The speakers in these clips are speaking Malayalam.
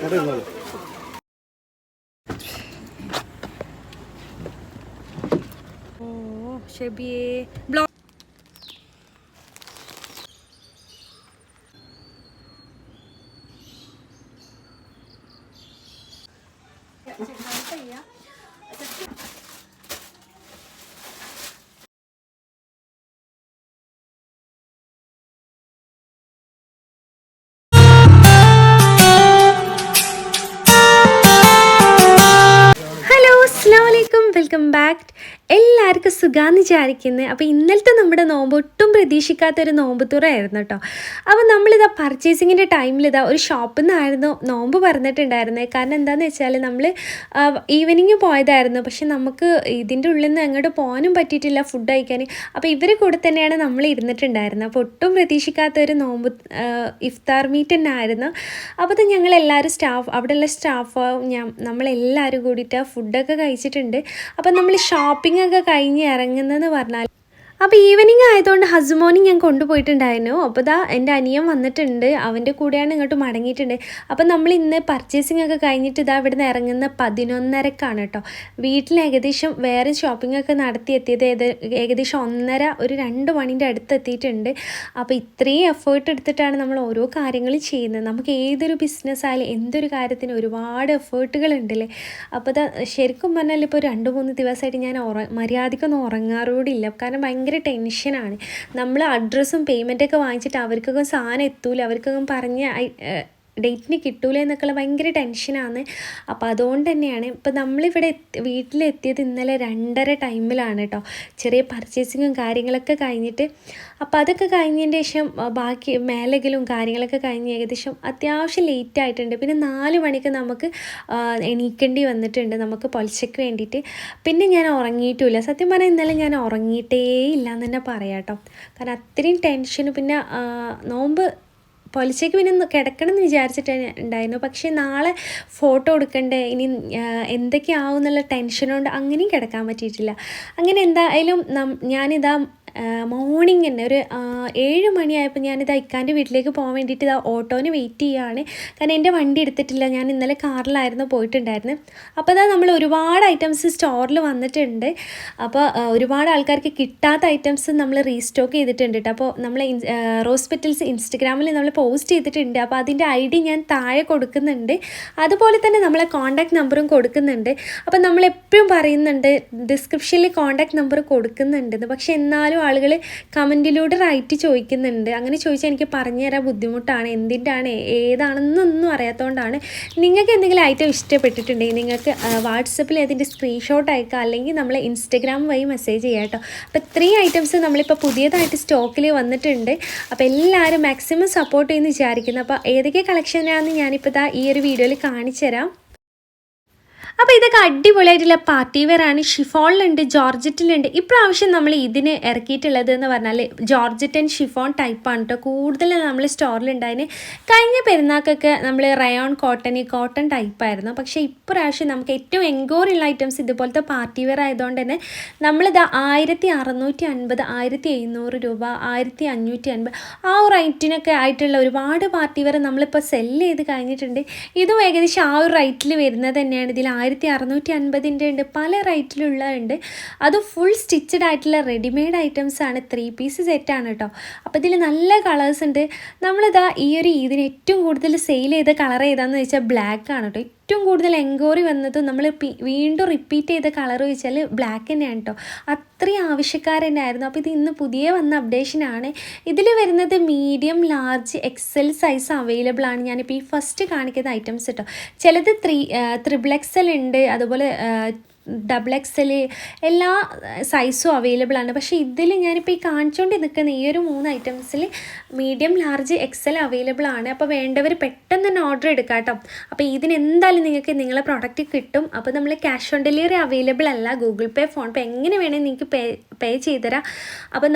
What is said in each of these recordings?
Oh, Shabi. Block. Assalamualaikum, welcome back. എല്ലാവർക്കും സുഖാന്ന് വിചാരിക്കുന്നത്. അപ്പോൾ ഇന്നലത്തെ നമ്മുടെ നോമ്പ് ഒട്ടും പ്രതീക്ഷിക്കാത്തൊരു നോമ്പ് തുറയായിരുന്നു കേട്ടോ. അപ്പോൾ നമ്മളിതാ പർച്ചേസിങ്ങിൻ്റെ ടൈമിൽ ഇതാ ഒരു ഷോപ്പിൽ നിന്നായിരുന്നു നോമ്പ് പറഞ്ഞിട്ടുണ്ടായിരുന്നത്. കാരണം എന്താണെന്ന് വെച്ചാൽ നമ്മൾ ഈവനിങ് പോയതായിരുന്നു, പക്ഷെ നമുക്ക് ഇതിൻ്റെ ഉള്ളിൽ നിന്ന് അങ്ങോട്ട് പോകാനും പറ്റിയിട്ടില്ല ഫുഡ് കഴിക്കാൻ. അപ്പോൾ ഇവരെ കൂടെ തന്നെയാണ് നമ്മൾ ഇരുന്നിട്ടുണ്ടായിരുന്നത്. അപ്പോൾ ഒട്ടും പ്രതീക്ഷിക്കാത്തൊരു നോമ്പ് ഇഫ്താർ മീറ്റ് തന്നെ ആയിരുന്നു. അപ്പോൾ അത് ഞങ്ങളെല്ലാവരും അവിടെയുള്ള സ്റ്റാഫ് നമ്മളെല്ലാവരും കൂടിയിട്ട് ഫുഡൊക്കെ കഴിച്ചിട്ടുണ്ട്. അപ്പം നമ്മൾ ഷോപ്പിംഗ് ഒക്കെ കഴിഞ്ഞ് ഇറങ്ങുന്നതെന്ന് പറഞ്ഞാൽ അപ്പോൾ ഈവനിങ് ആയതുകൊണ്ട് ഹസ്മോനി ഞാൻ കൊണ്ടുപോയിട്ടുണ്ടായിരുന്നു. അപ്പോൾ ഇതാ എൻ്റെ അനിയൻ വന്നിട്ടുണ്ട്, അവൻ്റെ കൂടെയാണ് ഇങ്ങോട്ട് മടങ്ങിയിട്ടുണ്ട്. അപ്പോൾ നമ്മൾ ഇന്ന് പർച്ചേസിംഗ് ഒക്കെ കഴിഞ്ഞിട്ട് ഇതാ ഇവിടെ നിന്ന് ഇറങ്ങുന്ന 11:30 കേട്ടോ. വീട്ടിൽ ഏകദേശം വേറെ ഷോപ്പിംഗ് ഒക്കെ നടത്തി എത്തിയത് ഏകദേശം 1:30 ഒരു 2 മണിൻ്റെ അടുത്ത് എത്തിയിട്ടുണ്ട്. അപ്പോൾ ഇത്രയും എഫേർട്ട് എടുത്തിട്ടാണ് നമ്മൾ ഓരോ കാര്യങ്ങളും ചെയ്യുന്നത്. നമുക്ക് ഏതൊരു ബിസിനസ് ആയാലും എന്തൊരു കാര്യത്തിനും ഒരുപാട് എഫേർട്ടുകൾ ഉണ്ടല്ലേ. അപ്പോൾ ഇതാ ശരിക്കും പറഞ്ഞാൽ ഇപ്പോൾ 2-3 ദിവസമായിട്ട് ഞാൻ മര്യാദക്കൊന്നും ഉറങ്ങാറോടില്ല. കാരണം ഭയങ്കര ടെൻഷനാണ്. നമ്മൾ അഡ്രസ്സും പേയ്മെൻറ്റൊക്കെ വാങ്ങിച്ചിട്ട് അവർക്കൊക്കെ സാധനം എത്തൂല, അവർക്കൊക്കെ പറഞ്ഞ് ഡേറ്റിന് കിട്ടൂല എന്നൊക്കെയുള്ള ഭയങ്കര ടെൻഷനാണ്. അപ്പോൾ അതുകൊണ്ട് തന്നെയാണ് ഇപ്പോൾ നമ്മളിവിടെ വീട്ടിലെത്തിയത് ഇന്നലെ 2:30 ടൈമിലാണ് കേട്ടോ. ചെറിയ പർച്ചേസിങ്ങും കാര്യങ്ങളൊക്കെ കഴിഞ്ഞിട്ട് അപ്പോൾ അതൊക്കെ കഴിഞ്ഞതിന് ശേഷം ബാക്കി മേലെങ്കിലും കാര്യങ്ങളൊക്കെ കഴിഞ്ഞ് ഏകദേശം അത്യാവശ്യം ലേറ്റ് ആയിട്ടുണ്ട്. പിന്നെ 4 മണിക്ക് നമുക്ക് എണീക്കേണ്ടി വന്നിട്ടുണ്ട് നമുക്ക് പൊലച്ചയ്ക്ക് വേണ്ടിയിട്ട്. പിന്നെ ഞാൻ ഉറങ്ങിയിട്ടില്ല. സത്യം പറഞ്ഞാൽ ഇന്നലെ ഞാൻ ഉറങ്ങിയിട്ടേ ഇല്ല എന്ന് തന്നെ പറയാം കേട്ടോ. കാരണം അത്രയും ടെൻഷനും പിന്നെ നോമ്പ് പൊലച്ചയ്ക്ക് പിന്നെ കിടക്കണം എന്ന് വിചാരിച്ചിട്ടുണ്ടായിരുന്നു. പക്ഷേ നാളെ ഫോട്ടോ എടുക്കണ്ടേ, ഇനി എന്തൊക്കെയാവും എന്നുള്ള ടെൻഷനുകൊണ്ട് അങ്ങനെയും കിടക്കാൻ പറ്റിയിട്ടില്ല. അങ്ങനെ എന്തായാലും ഞാനിതാ മോർണിംഗ് തന്നെ ഒരു 7 മണിയായപ്പോൾ ഞാനിതാ ഇക്കാൻ്റെ വീട്ടിലേക്ക് പോകാൻ വേണ്ടിയിട്ട് ഇതാ ഓട്ടോന് വെയിറ്റ് ചെയ്യുകയാണ്. കാരണം എൻ്റെ വണ്ടി എടുത്തിട്ടില്ല, ഞാൻ ഇന്നലെ കാറിലായിരുന്നു പോയിട്ടുണ്ടായിരുന്നത്. അപ്പോൾ ഇതാ നമ്മൾ ഒരുപാട് ഐറ്റംസ് സ്റ്റോറിൽ വന്നിട്ടുണ്ട്. അപ്പോൾ ഒരുപാട് ആൾക്കാർക്ക് കിട്ടാത്ത ഐറ്റംസ് നമ്മൾ റീസ്റ്റോക്ക് ചെയ്തിട്ടുണ്ട് കേട്ടോ. അപ്പോൾ നമ്മൾ ഹോസ്പിറ്റൽസ് ഇൻസ്റ്റഗ്രാമിൽ നമ്മൾ പോസ്റ്റ് ചെയ്തിട്ടുണ്ട്. അപ്പോൾ അതിൻ്റെ ID ഞാൻ താഴെ കൊടുക്കുന്നുണ്ട്, അതുപോലെ തന്നെ നമ്മളെ കോൺടാക്ട് നമ്പറും കൊടുക്കുന്നുണ്ട്. അപ്പോൾ നമ്മളെപ്പോഴും പറയുന്നുണ്ട് ഡിസ്ക്രിപ്ഷനിൽ കോൺടാക്ട് നമ്പർ കൊടുക്കുന്നുണ്ടെന്ന്. പക്ഷേ എന്നാലും ആളുകൾ കമൻറ്റിലൂടെ റൈറ്റ് ചോദിക്കുന്നുണ്ട്. അങ്ങനെ ചോദിച്ചാൽ എനിക്ക് പറഞ്ഞു തരാൻ ബുദ്ധിമുട്ടാണ്, എന്തിൻ്റാണ് ഏതാണെന്നൊന്നും അറിയാത്തതുകൊണ്ടാണ്. നിങ്ങൾക്ക് എന്തെങ്കിലും ഐറ്റം ഇഷ്ടപ്പെട്ടിട്ടുണ്ടെങ്കിൽ നിങ്ങൾക്ക് വാട്സപ്പിൽ അതിൻ്റെ സ്ക്രീൻഷോട്ട് അയക്കുക, അല്ലെങ്കിൽ നമ്മൾ ഇൻസ്റ്റഗ്രാം വഴി മെസ്സേജ് ചെയ്യാം കേട്ടോ. അപ്പോൾ 3 ഐറ്റംസ് നമ്മളിപ്പോൾ പുതിയതായിട്ട് സ്റ്റോക്കിൽ വന്നിട്ടുണ്ട്. അപ്പോൾ എല്ലാവരും മാക്സിമം സപ്പോർട്ട് ചെയ്യുമെന്ന് വിചാരിക്കുന്നു. അപ്പോൾ ഏതൊക്കെ കളക്ഷനാണെന്ന് ഞാനിപ്പോൾ ഈ ഒരു വീഡിയോയിൽ കാണിച്ചു തരാം. അപ്പോൾ ഇതൊക്കെ അടിപൊളിയായിട്ടുള്ള പാർട്ടി വെയർ ആണ്. ഷിഫോണിലുണ്ട്, ജോർജറ്റിലുണ്ട്. ഇപ്രാവശ്യം നമ്മൾ ഇതിന് ഇറക്കിയിട്ടുള്ളത് എന്ന് പറഞ്ഞാൽ ജോർജറ്റ് ആൻഡ് ഷിഫോൺ ടൈപ്പാണ് കേട്ടോ. കൂടുതൽ നമ്മൾ സ്റ്റോറിലുണ്ടായതിന് കഴിഞ്ഞ പെരുന്നാൾക്കൊക്കെ നമ്മൾ റയോൺ കോട്ടൺ ടൈപ്പായിരുന്നു. പക്ഷേ ഇപ്രാവശ്യം നമുക്ക് ഏറ്റവും എൻക്വയറിയുള്ള ഐറ്റംസ് ഇതുപോലത്തെ പാർട്ടി വെയർ ആയതുകൊണ്ട് തന്നെ നമ്മളിത് 1650, 1700 രൂപ, 1550 ആ ഒരു റേറ്റിനൊക്കെ ആയിട്ടുള്ള ഒരുപാട് പാർട്ടി വെയർ നമ്മളിപ്പോൾ സെല്ല് ചെയ്ത് കഴിഞ്ഞിട്ടുണ്ട്. ഇതും ഏകദേശം ആ ഒരു റേറ്റിൽ വരുന്നത് തന്നെയാണ്. ഇതിൽ 1650 ഉണ്ട്, പല റേറ്റിലുള്ള ഉണ്ട്. അത് ഫുൾ സ്റ്റിച്ചഡ് ആയിട്ടുള്ള റെഡിമെയ്ഡ് ഐറ്റംസ് ആണ്, 3 പീസ് സെറ്റാണ് കേട്ടോ. അപ്പോൾ ഇതിൽ നല്ല കളേഴ്സ് ഉണ്ട്. നമ്മളിതാ ഈ ഒരു ഇതിന് ഏറ്റവും കൂടുതൽ സെയിൽ ചെയ്ത കളർ ഏതാണെന്ന് വെച്ചാൽ ബ്ലാക്ക് ആണ് കേട്ടോ. ഏറ്റവും കൂടുതൽ എൻക്വയറി വന്നതും നമ്മൾ വീണ്ടും റിപ്പീറ്റ് ചെയ്ത കളർ വെച്ചാൽ ബ്ലാക്ക് തന്നെയാണ് കേട്ടോ. അത്രയും ആവശ്യക്കാർ തന്നെയായിരുന്നു. അപ്പോൾ ഇത് ഇന്ന് പുതിയ വന്ന അപ്ഡേഷനാണ്. ഇതിൽ വരുന്നത് medium, large, XL size available ആണ്. ഞാനിപ്പോൾ ഈ ഫസ്റ്റ് കാണിക്കുന്ന ഐറ്റംസ് കേട്ടോ. ചിലത് 3XL ഉണ്ട്, അതുപോലെ XXL എല്ലാ സൈസും അവൈലബിൾ ആണ്. പക്ഷേ ഇതിൽ ഞാനിപ്പോൾ ഈ കാണിച്ചുകൊണ്ട് നിൽക്കുന്ന ഈ ഒരു 3 ഐറ്റംസിൽ മീഡിയം, ലാർജ്, XL അവൈലബിൾ ആണ്. അപ്പോൾ വേണ്ടവർ പെട്ടെന്ന് തന്നെ ഓർഡർ എടുക്കാം കേട്ടോ. അപ്പോൾ ഇതിന് എന്തായാലും നിങ്ങൾക്ക് നിങ്ങളെ പ്രോഡക്റ്റ് കിട്ടും. അപ്പോൾ നമ്മൾ ക്യാഷ് ഓൺ ഡെലിവറി അവൈലബിൾ അല്ല, ഗൂഗിൾ പേ, ഫോൺ പേ എങ്ങനെ വേണമെങ്കിൽ നിങ്ങൾക്ക് പേ ചെയ്തുതരാം. അപ്പോൾ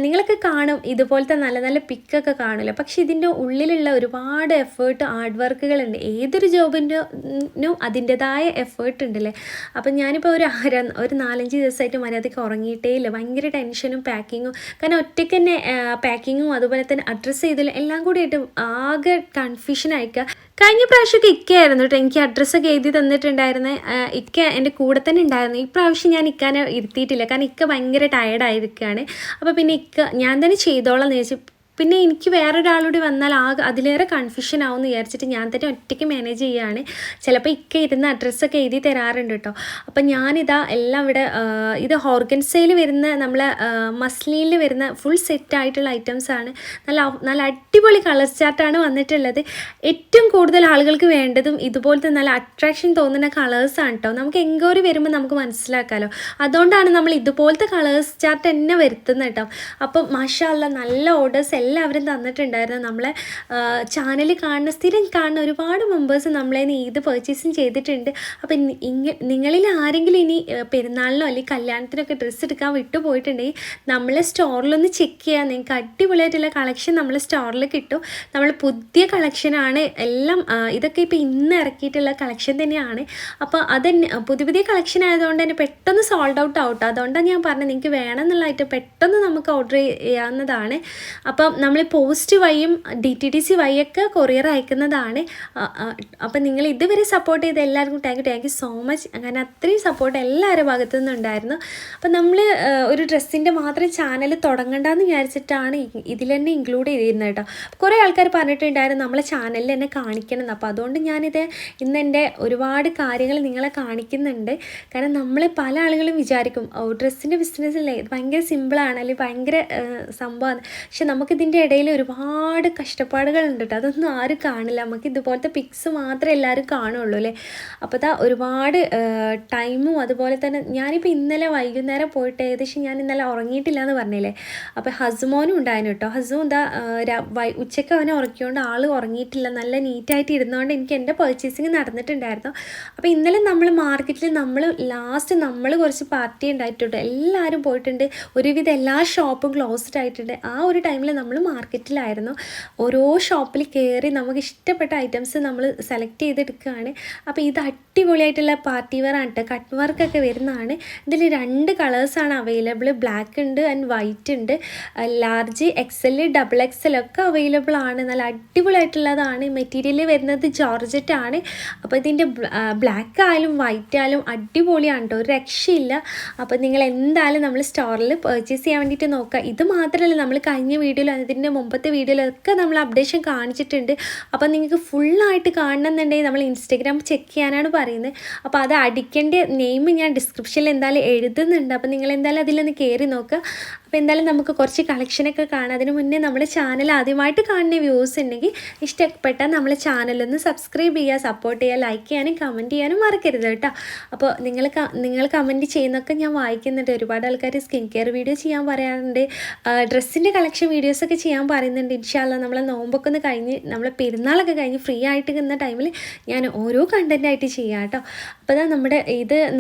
നിങ്ങളൊക്കെ കാണും ഇതുപോലത്തെ നല്ല നല്ല പിക്കൊക്കെ കാണില്ല, പക്ഷേ ഇതിൻ്റെ ഉള്ളിലുള്ള ഒരുപാട് എഫേർട്ട്, ഹാർഡ് വർക്കുകളുണ്ട്. ഏതൊരു ജോബിനും അതിൻ്റെതായ എഫേർട്ട് ഉണ്ടല്ലേ. അപ്പം ഞാനിപ്പോൾ ഒരു 4-5 ദിവസമായിട്ട് മര്യാദയ്ക്ക് ഉറങ്ങിയിട്ടേ ഇല്ല. ഭയങ്കര ടെൻഷനും പാക്കിങ്ങും. കാരണം ഒറ്റയ്ക്ക് തന്നെ പാക്കിങ്ങും അതുപോലെ തന്നെ അഡ്രസ്സ് ചെയ്തതിലും എല്ലാം കൂടി ആയിട്ട് ആകെ കൺഫ്യൂഷൻ അയക്കുക. കഴിഞ്ഞ പ്രാവശ്യമൊക്കെ ഇക്കയായിരുന്നു കേട്ടോ എനിക്ക് അഡ്രസ്സൊക്കെ എഴുതി തന്നിട്ടുണ്ടായിരുന്നത്. ഇക്ക എൻ്റെ കൂടെ തന്നെ ഉണ്ടായിരുന്നു. ഈ പ്രാവശ്യം ഞാൻ ഇക്കാനെ ഇരുത്തിയിട്ടില്ല, കാരണം ഇക്ക ഭയങ്കര ടയർഡായിരിക്കുകയാണ്. അപ്പോൾ പിന്നെ ഞാൻ തന്നെ ചെയ്തോളാം എന്ന് ചോദിച്ചു. പിന്നെ എനിക്ക് വേറൊരാളൂടി വന്നാൽ അതിലേറെ കൺഫ്യൂഷൻ ആവും എന്ന് വിചാരിച്ചിട്ട് ഞാൻ തന്നെ ഒറ്റയ്ക്ക് മാനേജ് ചെയ്യുകയാണ്. ചിലപ്പോൾ ഇക്ക ഇരുന്ന് അഡ്രസ്സൊക്കെ എഴുതി തരാറുണ്ട് കേട്ടോ. അപ്പം ഞാനിതാ എല്ലാം ഇവിടെ ഇത് ഓർഗൻസയിൽ വരുന്ന നമ്മളെ മസ്ലിനിൽ വരുന്ന ഫുൾ സെറ്റായിട്ടുള്ള ഐറ്റംസാണ്. നല്ല അടിപൊളി കളർ ചാർട്ടാണ് വന്നിട്ടുള്ളത്. ഏറ്റവും കൂടുതൽ ആളുകൾക്ക് വേണ്ടതും ഇതുപോലത്തെ നല്ല അട്രാക്ഷൻ തോന്നുന്ന കളേഴ്സാണ് കേട്ടോ. നമുക്ക് എൻക്വയറി വരുമ്പോൾ നമുക്ക് മനസ്സിലാക്കാമല്ലോ. അതുകൊണ്ടാണ് നമ്മൾ ഇതുപോലത്തെ കളേഴ്സ് ചാർട്ട് തന്നെ വരുത്തുന്നത് കേട്ടോ. അപ്പം മാഷാ അല്ലാ നല്ല ഓർഡേഴ്സ് എല്ലാവരും തന്നിട്ടുണ്ടായിരുന്നു. നമ്മളെ ചാനൽ സ്ഥിരം കാണുന്ന ഒരുപാട് മെമ്പേഴ്സ് നമ്മളെ ഇത് പർച്ചേസിങ് ചെയ്തിട്ടുണ്ട്. അപ്പം നിങ്ങളിൽ ആരെങ്കിലും ഇനി പെരുന്നാളിനോ അല്ലെങ്കിൽ കല്യാണത്തിനൊക്കെ ഡ്രസ്സ് എടുക്കാൻ വിട്ടുപോയിട്ടുണ്ടെങ്കിൽ നമ്മളെ സ്റ്റോറിലൊന്ന് ചെക്ക് ചെയ്യാം. നിങ്ങൾക്ക് അടിപൊളിയായിട്ടുള്ള കളക്ഷൻ നമ്മളെ സ്റ്റോറിൽ കിട്ടും. നമ്മൾ പുതിയ കളക്ഷനാണ് എല്ലാം. ഇതൊക്കെ ഇപ്പോൾ ഇന്ന് ഇറക്കിയിട്ടുള്ള കളക്ഷൻ തന്നെയാണ്. അപ്പോൾ അതന്നെ പുതിയ കളക്ഷൻ ആയതുകൊണ്ട് തന്നെ പെട്ടെന്ന് സോൾഡ് ഔട്ട് ആവട്ടോ. അതുകൊണ്ടാണ് ഞാൻ പറഞ്ഞത് നിങ്ങൾക്ക് വേണമെന്നുള്ള ഐറ്റം പെട്ടെന്ന് നമുക്ക് ഓർഡർ ചെയ്യാവുന്നതാണ്. അപ്പം നമ്മൾ പോസ്റ്റ് വഴിയും DTDC വഴിയൊക്കെ കൊറിയർ അയക്കുന്നതാണ്. അപ്പം നിങ്ങൾ ഇതുവരെ സപ്പോർട്ട് ചെയ്ത എല്ലാവർക്കും താങ്ക് യു സോ മച്ച്. അങ്ങനെ അത്രയും സപ്പോർട്ട് എല്ലാവരുടെ ഭാഗത്തു നിന്നുണ്ടായിരുന്നു. അപ്പം നമ്മൾ ഒരു ഡ്രസ്സിൻ്റെ മാത്രം ചാനൽ തുടങ്ങണ്ടെന്ന് വിചാരിച്ചിട്ടാണ് ഇതിൽ തന്നെ ഇൻക്ലൂഡ് ചെയ്തിരുന്നത് കേട്ടോ. കുറേ ആൾക്കാർ പറഞ്ഞിട്ടുണ്ടായിരുന്നു നമ്മളെ ചാനലിൽ തന്നെ കാണിക്കണം. അപ്പോൾ അതുകൊണ്ട് ഞാനിത് ഇന്നെൻ്റെ ഒരുപാട് കാര്യങ്ങൾ നിങ്ങളെ കാണിക്കുന്നുണ്ട്. കാരണം നമ്മൾ പല ആളുകളും വിചാരിക്കും ഡ്രസ്സിൻ്റെ ബിസിനസ്സില്ലേ ഭയങ്കര സിമ്പിളാണ് അല്ലെങ്കിൽ ഭയങ്കര സംഭവമാണ്. പക്ഷെ നമുക്കിതിൻ്റെ ഇടയിൽ ഒരുപാട് കഷ്ടപ്പാടുകളുണ്ട് കേട്ടോ. അതൊന്നും ആരും കാണില്ല. നമുക്ക് ഇതുപോലത്തെ പിക്സ് മാത്രമേ എല്ലാവരും കാണുള്ളൂ അല്ലേ. അപ്പോൾ ഒരുപാട് ടൈമും അതുപോലെ തന്നെ ഞാനിപ്പോൾ ഇന്നലെ വൈകുന്നേരം പോയിട്ട് ഏകദേശം ഞാൻ ഇന്നലെ ഉറങ്ങിയിട്ടില്ല എന്ന് പറഞ്ഞില്ലേ. അപ്പോൾ ഹസ്മോനും ഉണ്ടായിരുന്നു കേട്ടോ. ഹസ്മോൻ ഉച്ചയ്ക്ക് അവനെ ഉറക്കിയോണ്ട് ആൾ ഉറങ്ങിയിട്ടില്ല. നല്ല നീറ്റായിട്ട് ഇരുന്നുകൊണ്ട് എനിക്ക് എൻ്റെ പർച്ചേസിങ് നടന്നിട്ടുണ്ടായിരുന്നു. അപ്പോൾ ഇന്നലെ നമ്മൾ മാർക്കറ്റിൽ നമ്മൾ കുറച്ച് പാർട്ടി ഉണ്ടായിട്ടുണ്ട്. എല്ലാവരും പോയിട്ടുണ്ട്. ഒരുവിധം എല്ലാ ഷോപ്പും ക്ലോസ്ഡ് ആയിട്ടുണ്ട്. ആ ഒരു ടൈമിൽ നമ്മൾ മാർക്കറ്റിലായിരുന്നു. ഓരോ ഷോപ്പിൽ കയറി നമുക്ക് ഇഷ്ടപ്പെട്ട ഐറ്റംസ് നമ്മൾ സെലക്ട് ചെയ്തെടുക്കുകയാണ്. അപ്പോൾ ഇത് അടിപൊളിയായിട്ടുള്ള പാർട്ടി വെയർ ആണ് കേട്ടോ. കട്ട് വർക്കൊക്കെ വരുന്നതാണ്. ഇതിൽ 2 കളേഴ്സാണ് അവൈലബിൾ. ബ്ലാക്ക് ഉണ്ട് ആൻഡ് വൈറ്റ് ഉണ്ട്. ലാർജ് XL XXL ഒക്കെ അവൈലബിൾ ആണ്. നല്ല അടിപൊളിയായിട്ടുള്ളതാണ്. മെറ്റീരിയൽ വരുന്നത് ജോർജറ്റ് ആണ്. അപ്പോൾ ഇതിൻ്റെ ബ്ലാക്ക് ആയാലും വൈറ്റ് ആയാലും അടിപൊളിയാണ് കേട്ടോ. ഒരു രക്ഷയില്ല. അപ്പോൾ നിങ്ങൾ എന്തായാലും നമ്മൾ സ്റ്റോറിൽ പർച്ചേസ് ചെയ്യാൻ വേണ്ടിയിട്ട് നോക്കുക. ഇത് മാത്രമല്ല നമ്മൾ കഴിഞ്ഞ വീഡിയോയിൽ അതിൻ്റെ മുമ്പത്തെ വീഡിയോയിലൊക്കെ നമ്മൾ അപ്ഡേഷൻ കാണിച്ചിട്ടുണ്ട്. അപ്പോൾ നിങ്ങൾക്ക് ഫുള്ളായിട്ട് കാണണമെന്നുണ്ടെങ്കിൽ നമ്മൾ ഇൻസ്റ്റഗ്രാം ചെക്ക് ചെയ്യാനാണ് പറയുന്നത്. അപ്പോൾ അത് അടിക്കേണ്ട നെയിം ഞാൻ ഡിസ്ക്രിപ്ഷനിൽ എന്തായാലും എഴുതുന്നുണ്ട്. അപ്പോൾ നിങ്ങൾ എന്തായാലും അതിലൊന്ന് കയറി നോക്കുക. അപ്പോൾ എന്തായാലും നമുക്ക് കുറച്ച് കളക്ഷനൊക്കെ കാണാം. അതിന് മുന്നേ നമ്മുടെ ചാനൽ ആദ്യമായിട്ട് കാണുന്ന വ്യൂസ് ഉണ്ടെങ്കിൽ ഇഷ്ടപ്പെട്ടാൽ നമ്മളെ ചാനലൊന്ന് സബ്സ്ക്രൈബ് ചെയ്യുക, സപ്പോർട്ട് ചെയ്യുക, ലൈക്ക് ചെയ്യാനും കമൻറ്റ് ചെയ്യാനും മറക്കരുത് കേട്ടോ. അപ്പോൾ നിങ്ങൾ കമൻറ്റ് ചെയ്യുന്നൊക്കെ ഞാൻ വായിക്കുന്നുണ്ട്. ഒരുപാട് ആൾക്കാർ സ്കിൻ കെയർ വീഡിയോ ചെയ്യാൻ പറയാറുണ്ട്, ഡ്രസ്സിൻ്റെ കളക്ഷൻ വീഡിയോസൊക്കെ ചെയ്യാൻ പറയുന്നുണ്ട്. ഇൻഷാ അല്ലാ നമ്മളെ നോമ്പൊക്കെ ഒന്ന് കഴിഞ്ഞ് നമ്മളെ പെരുന്നാളൊക്കെ കഴിഞ്ഞ് ഫ്രീ ആയിട്ട് നിന്ന ടൈമിൽ ഞാൻ ഓരോ കണ്ടൻറ്റായിട്ട് ചെയ്യാം കേട്ടോ. അപ്പോൾ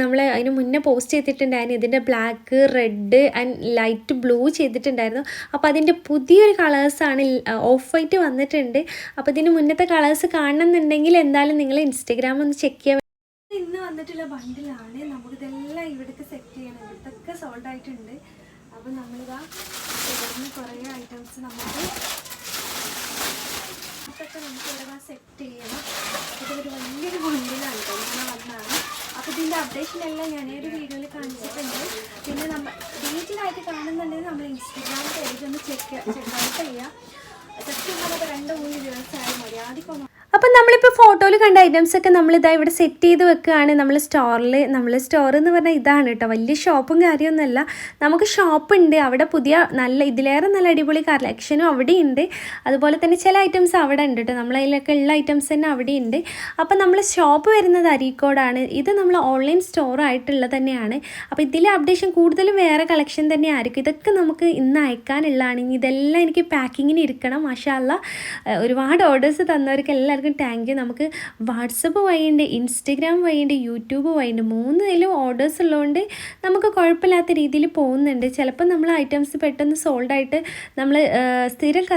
നമ്മൾ അതിന് മുന്നേ പോസ്റ്റ് ചെയ്തിട്ടുണ്ടായിരുന്നു. ഇതിൻ്റെ black, red and light blue ചെയ്തിട്ടുണ്ടായിരുന്നു. അപ്പോൾ അതിൻ്റെ പുതിയൊരു കളേഴ്സാണ് ഓഫ് വൈറ്റ് വന്നിട്ടുണ്ട്. അപ്പോൾ ഇതിന് മുന്നത്തെ കളേഴ്സ് കാണണമെന്നുണ്ടെങ്കിൽ എന്തായാലും നിങ്ങൾ ഇൻസ്റ്റഗ്രാം ഒന്ന് ചെക്ക് ചെയ്യാൻ. ഇന്ന് വന്നിട്ടുള്ള ബണ്ടിലാണ്. നമുക്കിതെല്ലാം ഇവിടേക്ക് സെറ്റ് ചെയ്യണം. ഇതൊക്കെ സോൾഡ് ആയിട്ടുണ്ട്. അപ്പോൾ നമ്മളിതാ കുറേ ഐറ്റംസ് ഇതൊക്കെ നമുക്ക് ഇവിടെ സെറ്റ് ചെയ്യണം. ഇതൊരു വലിയൊരു ബണ്ടിലാണ് കേട്ടോ. ഇങ്ങനെ വന്നതാണ്. അപ്പോൾ ഇതിൻ്റെ അപ്ഡേഷനെല്ലാം ഞാനൊരു വീഡിയോയിൽ കാണിച്ചിട്ടുണ്ട്. പിന്നെ നമ്മൾ ഡീറ്റെയിലായിട്ട് കാണുന്നുണ്ടെങ്കിൽ നമ്മൾ ഇൻസ്റ്റഗ്രാം പേജ് ഒന്ന് ചെക്കൗട്ട് ചെയ്യുക. സത്യം പറഞ്ഞാൽ 2-3 ദിവസമായി മര്യാദയ്ക്കൊന്നും. അപ്പം നമ്മളിപ്പോൾ ഫോട്ടോയിൽ കണ്ട ഐറ്റംസൊക്കെ നമ്മളിതാ ഇവിടെ സെറ്റ് ചെയ്ത് വെക്കുകയാണ് നമ്മൾ സ്റ്റോർ എന്ന് പറഞ്ഞാൽ ഇതാണ് കേട്ടോ. വലിയ ഷോപ്പും കാര്യമൊന്നുമല്ല. നമുക്ക് ഷോപ്പുണ്ട് അവിടെ. നല്ല ഇതിലേറെ നല്ല അടിപൊളി കളക്ഷനും അവിടെ ഉണ്ട്. അതുപോലെ തന്നെ ചില ഐറ്റംസ് അവിടെ ഉണ്ട് കേട്ടോ. നമ്മളതിലൊക്കെ ഉള്ള ഐറ്റംസ് തന്നെ അവിടെ ഉണ്ട്. അപ്പം നമ്മൾ ഷോപ്പ് വരുന്നത് അരീക്കോടാണ്. ഇത് നമ്മൾ ഓൺലൈൻ സ്റ്റോർ ആയിട്ടുള്ളത് തന്നെയാണ്. അപ്പോൾ ഇതിലെ അപ്ഡേഷൻ കൂടുതലും വേറെ കളക്ഷൻ തന്നെ ആയിരിക്കും. ഇതൊക്കെ നമുക്ക് ഇന്ന് അയക്കാനുള്ളതാണ്. ഇതെല്ലാം എനിക്ക് പാക്കിങ്ങിന് ഇരിക്കണം. മാഷാ അല്ലാ ഒരുപാട് ഓർഡേഴ്സ് തന്നവർക്ക് എല്ലാവർക്കും താങ്ക് യു. നമുക്ക് വാട്സപ്പ് വഴിയുണ്ട്, ഇൻസ്റ്റഗ്രാം വഴിയുണ്ട്, യൂട്യൂബ് വഴിയുണ്ട്. 3 ഓർഡേഴ്സ് ഉള്ളതുകൊണ്ട് നമുക്ക് കുഴപ്പമില്ലാത്ത രീതിയിൽ പോകുന്നുണ്ട്. ചിലപ്പോൾ നമ്മൾ ഐറ്റംസ് പെട്ടെന്ന് സോൾഡ് ആയിട്ട് നമ്മൾ സ്ഥിരം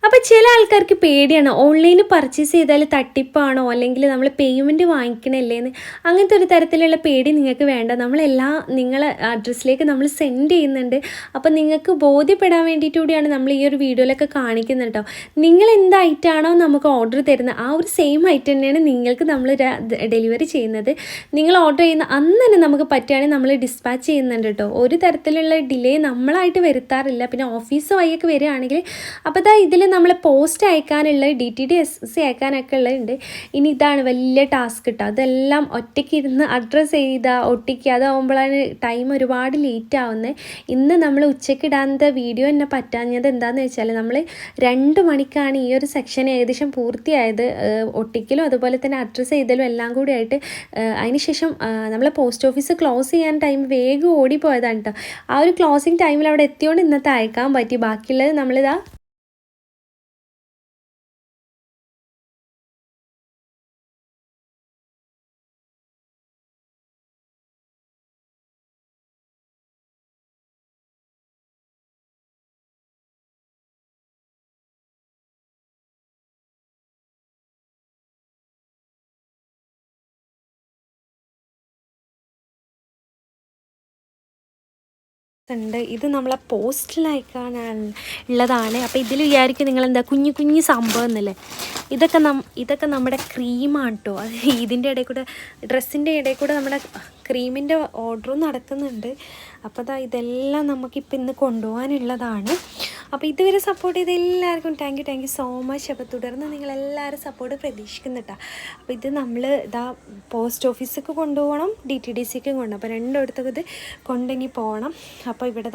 അപ്പോൾ ചില ആൾക്കാർക്ക് പേടിയാണ് ഓൺലൈനിൽ പർച്ചേസ് ചെയ്താൽ തട്ടിപ്പാണോ അല്ലെങ്കിൽ നമ്മൾ പേയ്മെൻറ്റ് വാങ്ങിക്കണല്ലേന്ന്. അങ്ങനത്തെ ഒരു തരത്തിലുള്ള പേടി നിങ്ങൾക്ക് വേണ്ട. നമ്മളെല്ലാം നിങ്ങളെ അഡ്രസ്സിലേക്ക് നമ്മൾ സെൻഡ് ചെയ്യുന്നുണ്ട്. അപ്പോൾ നിങ്ങൾക്ക് ബോധ്യപ്പെടാൻ വേണ്ടിയിട്ട് കൂടിയാണ് നമ്മൾ ഈ ഒരു വീഡിയോയിലൊക്കെ കാണിക്കുന്നത് കേട്ടോ. നിങ്ങൾ എന്ത് ഐറ്റമാണോ നമുക്ക് ഓർഡർ തരുന്നത് ആ ഒരു സെയിം ഐറ്റം തന്നെയാണ് നിങ്ങൾക്ക് നമ്മൾ ഡെലിവറി ചെയ്യുന്നത്. നിങ്ങൾ ഓർഡർ ചെയ്യുന്ന അന്ന് തന്നെ നമുക്ക് പറ്റുകയാണെങ്കിൽ നമ്മൾ ഡിസ്പാച്ച് ചെയ്യുന്നുണ്ട് കേട്ടോ. ഒരു തരത്തിലുള്ള ഡിലേ നമ്മളായിട്ട് വരുത്താറില്ല. പിന്നെ ഓഫീസ് വഴിയൊക്കെ വരികയാണെങ്കിൽ അപ്പോൾ ഇതിൽ നമ്മൾ പോസ്റ്റ് അയക്കാനുള്ള DTDC അയക്കാനൊക്കെ ഉള്ളതുണ്ട്. ഇനി ഇതാണ് വലിയ ടാസ്ക് കിട്ടുക. അതെല്ലാം ഒറ്റയ്ക്ക് ഇരുന്ന് അഡ്രസ്സ് ചെയ്താൽ ഒട്ടിക്കുക അതാവുമ്പോഴാണ് ടൈം ഒരുപാട് ലേറ്റ് ആവുന്നത്. ഇന്ന് നമ്മൾ ഉച്ചയ്ക്ക് ഇടാത്ത വീഡിയോ തന്നെ പറ്റാഞ്ഞത് എന്താണെന്ന് വെച്ചാൽ നമ്മൾ 2 മണിക്കാണ് ഈ ഒരു സെക്ഷൻ ഏകദേശം പൂർത്തിയായത്. ഒട്ടിക്കലും അതുപോലെ തന്നെ അഡ്രസ്സ് ചെയ്തലും എല്ലാം കൂടി ആയിട്ട്. അതിനുശേഷം നമ്മൾ പോസ്റ്റ് ഓഫീസ് ക്ലോസ് ചെയ്യാൻ ടൈം വേഗം ഓടിപ്പോയതാണ് കേട്ടോ. ആ ഒരു ക്ലോസിങ് ടൈമിൽ അവിടെ എത്തിയോണ്ട് ഇന്നത്തെ അയക്കാൻ പറ്റി. ബാക്കിയുള്ളത് നമ്മളിതാ ഉണ്ട്. ഇത് നമ്മളെ പോസ്റ്റിൽ അയക്കാനാണ് ഉള്ളതാണ്. അപ്പോൾ ഇതിൽ വിചാരിക്കും നിങ്ങളെന്താ കുഞ്ഞു കുഞ്ഞു സംഭവം എന്നല്ലേ. ഇതൊക്കെ നമ്മുടെ ക്രീമാണ് കേട്ടോ. അത് ഇതിൻ്റെ ഇടയിൽ കൂടെ ഡ്രസ്സിൻ്റെ ഇടയിൽ കൂടെ നമ്മുടെ ക്രീമിൻ്റെ ഓർഡറും നടക്കുന്നുണ്ട്. അപ്പോൾ ഇതെല്ലാം നമുക്കിപ്പോൾ ഇന്ന് കൊണ്ടുപോകാനുള്ളതാണ്. അപ്പോൾ ഇതുവരെ സപ്പോർട്ട് ചെയ്ത എല്ലാവർക്കും താങ്ക് യു സോ മച്ച്. അപ്പോൾ തുടർന്ന് നിങ്ങളെല്ലാവരും സപ്പോർട്ട് പ്രതീക്ഷിക്കുന്നു കേട്ടോ. അപ്പോൾ ഇത് നമ്മൾ പോസ്റ്റ് ഓഫീസിലേക്ക് കൊണ്ടുപോകണം, DTDCക്കും കൊണ്ടുപോകണം. അപ്പോൾ രണ്ടിടത്തൊക്കെ ഇത് കൊണ്ടുപോയി പോകണം. അപ്പോൾ ഇവിടെ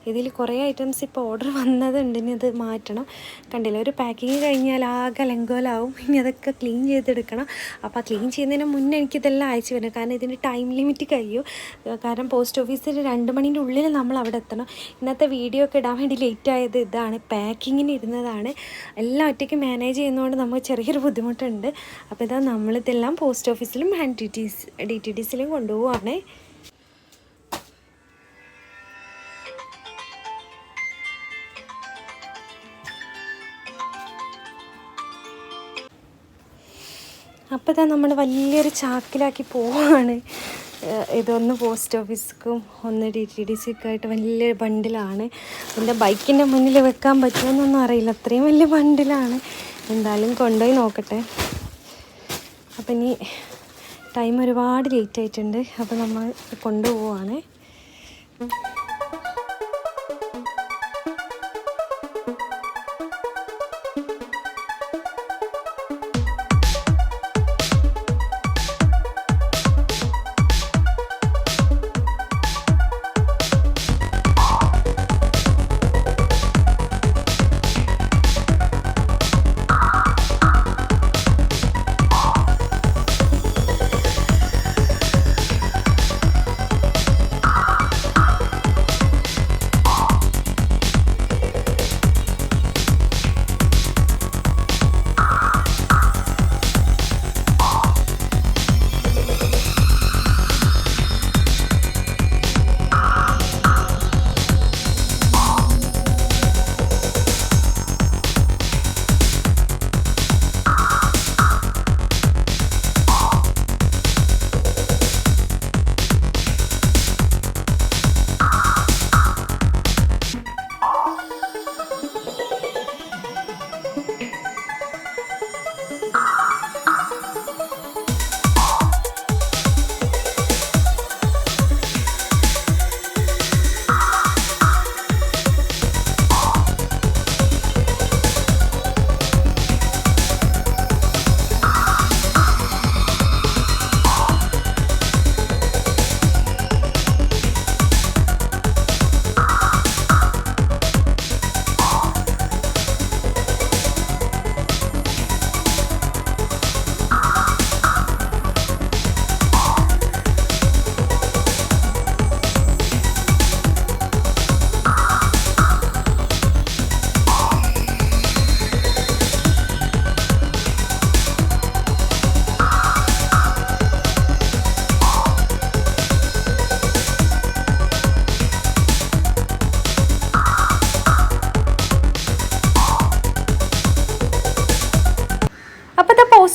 ഇതിൽ കുറേ ഐറ്റംസ് ഇപ്പോൾ ഓർഡർ വന്നതുണ്ട്. ഇനി ഇത് മാറ്റണം. കണ്ടില്ല, ഒരു പാക്കിങ് കഴിഞ്ഞാൽ ആകെ ലങ്കോലാവും. ഇനി അതൊക്കെ ക്ലീൻ ചെയ്തെടുക്കണം. അപ്പോൾ ക്ലീൻ ചെയ്യുന്നതിന് മുന്നേ എനിക്കിതെല്ലാം അയച്ചു വരണം. കാരണം ഇതിൻ്റെ ടൈം ലിമിറ്റ് കഴിയും. കാരണം പോസ്റ്റ് ഓഫീസിൽ 2 മണീൻ്റെ ഉള്ളിൽ നമ്മൾ അവിടെ എത്തണം. ഇന്നത്തെ വീഡിയോ ഒക്കെ ഇടാൻ വേണ്ടി ലേറ്റ് ആയത് ഇതാണ്. പാക്കിങ്ങിന് ഇരുന്നതാണ്. എല്ലാം ഒറ്റയ്ക്ക് മാനേജ് ചെയ്യുന്നതുകൊണ്ട് നമുക്ക് ചെറിയൊരു ബുദ്ധിമുട്ടുണ്ട്. അപ്പോൾ നമ്മളിതെല്ലാം പോസ്റ്റ് ഓഫീസിലും DTDCയിലും കൊണ്ടുപോവുകയാണ്. അപ്പോൾ നമ്മൾ വലിയൊരു ചാക്കിലാക്കി പോവുകയാണ്. ഇതൊന്ന് പോസ്റ്റ് ഓഫീസിക്കും ഒന്ന് DTDCക്കും ആയിട്ട് വലിയൊരു ബണ്ടിലാണ്. എൻ്റെ ബൈക്കിൻ്റെ മുന്നിൽ വെക്കാൻ പറ്റുമെന്നൊന്നും അറിയില്ല, അത്രയും വലിയ ബണ്ടിലാണ്. എന്തായാലും കൊണ്ടുപോയി നോക്കട്ടെ. അപ്പം ഇനി ടൈം ഒരുപാട് ലേറ്റ് ആയിട്ടുണ്ട്. അപ്പോൾ നമ്മൾ കൊണ്ടുപോവാണ്.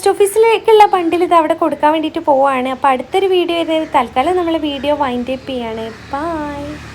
പോസ്റ്റ് ഓഫീസിലേക്കുള്ള ബണ്ടിൽ ഇത് അവിടെ കൊടുക്കാൻ വേണ്ടിയിട്ട് പോവുകയാണ്. അപ്പോൾ അടുത്തൊരു വീഡിയോ വരുന്നത് തൽക്കാലം നമ്മൾ വീഡിയോ വൈൻഡ് അപ്പ് ചെയ്യാണ്. ബൈ.